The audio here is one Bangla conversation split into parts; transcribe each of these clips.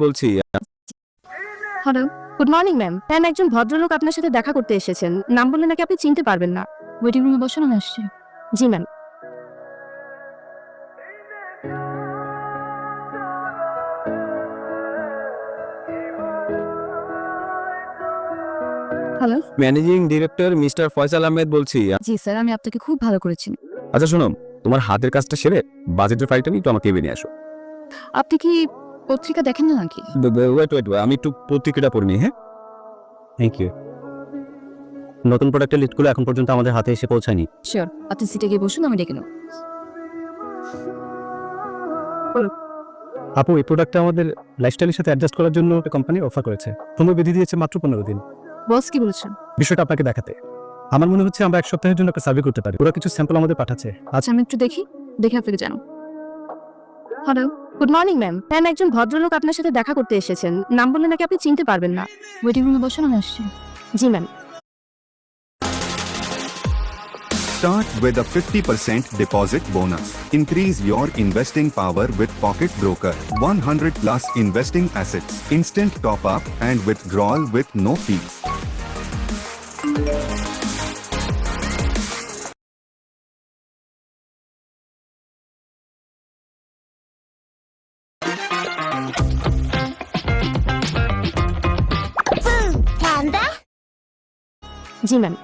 বলছি। Hello, good morning ma'am. Ma'am, একজন ভদ্রলোক আপনার সাথে দেখা করতে এসেছেন। নাম বললে নাকি আপনি চিনতে পারবেন না। ওয়েটিং রুমে বসুন, আমি আসছি। জি ma'am. Hello. Managing director mister Faisal Ahmed বলছি। জি স্যার, আমি আপনাকে খুব ভালো করেছি। আচ্ছা শোনো, তোমার হাতের কাজটা সেরে বাজেটের ফাইলটা নিয়ে একটু আমাকে নিয়ে আসো। আপনি কি পত্রিকা দেখেন না নাকি? ওয়েট ওয়েট, আমি একটু পত্রিকাটা পড়ে নিই। হ্যাঁ, থ্যাংক ইউ। নতুন প্রোডাক্টের লিস্টগুলো এখন পর্যন্ত আমাদের হাতে এসে পৌঁছায়নি। শিওর, আপনি সিটে গিয়ে বসুন, আমি ডেকে নেব। আপু, এই প্রোডাক্টটা আমাদের লাইফস্টাইলের সাথে অ্যাডজাস্ট করার জন্য একটা কোম্পানি অফার করেছে। সময় বেঁধে দিয়েছে মাত্র 15 দিন। বস কি বলছেন? বিষয়টা আপনাকে দেখাতে আমার মনে হচ্ছে আমরা এক সপ্তাহের জন্য একটা সার্ভে করতে পারি। ওরা কিছু স্যাম্পল আমাদের পাঠাচ্ছে। আচ্ছা, আমি একটু দেখে আপনাকে জানাও। Hello, good morning ma'am. Ma'am, একজন ভদ্রলোক আপনার সাথে দেখা করতে এসেছেন। নাম বললে নাকি আপনি চিনতে পারবেন না। ওয়েটিং রুমে বসুন, আমি আসছি। জি ma'am. Start with a 50% deposit bonus. Increase your investing power with Pocket Broker. 100 plus investing assets. Instant top up and withdrawal with no fees. G ma'am.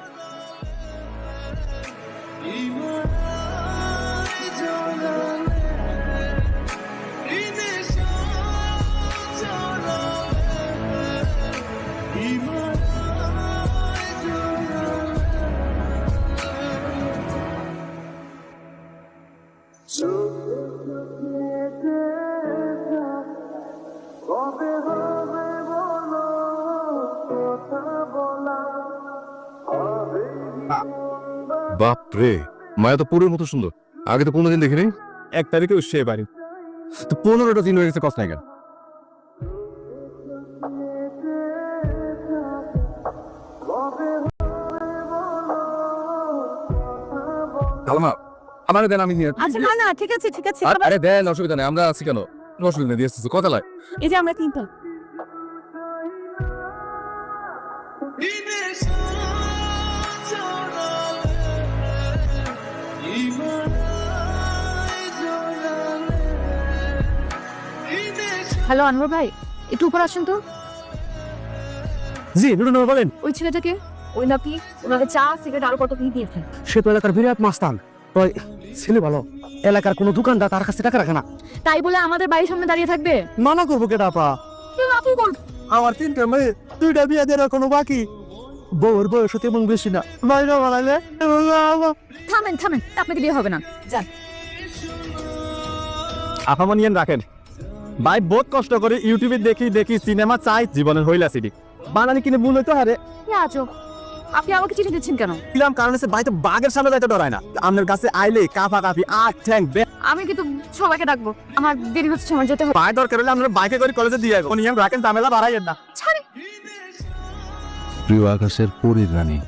বাপ রে, মায়া তো পুরোর মতো সুন্দর। আগে তো কোনোদিন দেখিনি। 1 তারিখে উঠছে এবারে। তো 15টা দিন হয়ে গেছে, কষ্ট নাই কেন? কালমা, আমারে দেন, আমি নিয়ে। আচ্ছা, না ঠিক আছে ঠিক আছে। আরে দেন, অসুবিধা নেই, আমরা আছি কেন? কোনো অসুবিধা নেই, দিয়ে আসতেছি। কথা লাই। এই যে আমরা তিনটা। হ্যালো আনোয়ার ভাই, একটু উপর আসুন তো। জি, নুরুন বলেন। ওই ছেলেটাকে, ওই নাকি ওনাকে চা সিগারেট আরো কত কি দিয়েছেন। সে তো এলাকার বিরাট মাস্তান। তাই ছেলে ভালো। এলাকার কোনো দোকানদার তার কাছে টাকা রাখে না। তাই বলে আমাদের বাড়ির সামনে দাঁড়িয়ে থাকবে? মানা করবো কেটা আপা? আপনি বল। আমার 3টা মেয়ে, 2টা বিয়ে দেওয়ার কোনো বাকি। বউর বয়স হতে এবং বেশি না। বাইরে বানাইলে থামেন থামেন, আপনাকে বিয়ে হবে না, যান। আপামনিয়ান রাখেন ভাই, বহুত কষ্ট করে ইউটিউবে দেখি সিনেমা চাই জীবনের হইলা সিডি বানানি কিনে ভুল হইতো। আরে আজব, আপনি আমাকে চিঠি দিচ্ছেন কেন? দিলাম কারণ হচ্ছে ভাই তো বাঘের সামনে যাইতে ডরায় না। আপনার কাছে আইলে কাফা কাফি আট ঠ্যাং আমি কিন্তু সবাইকে ডাকবো, আমার দেরি হচ্ছে, আমার যেতে হবে। ভাই দরকার হলে আপনার বাইকে করে কলেজে দিয়ে যাবো। নিয়ম রাখেন, ঝামেলা বাড়াইয়েন না। ছাড়ি। প্রিয় আকাশের পরীর রানী।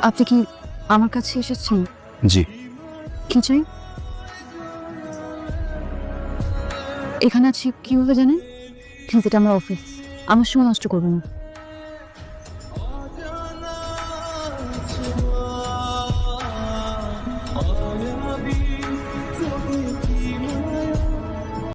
আপনি কি আমার কাছে এসেছেন? জি। কি চাই? এখানে আছি কিভাবে জানেন? প্লিজ, এটা আমার অফিস, আমার সময় নষ্ট করবেন না।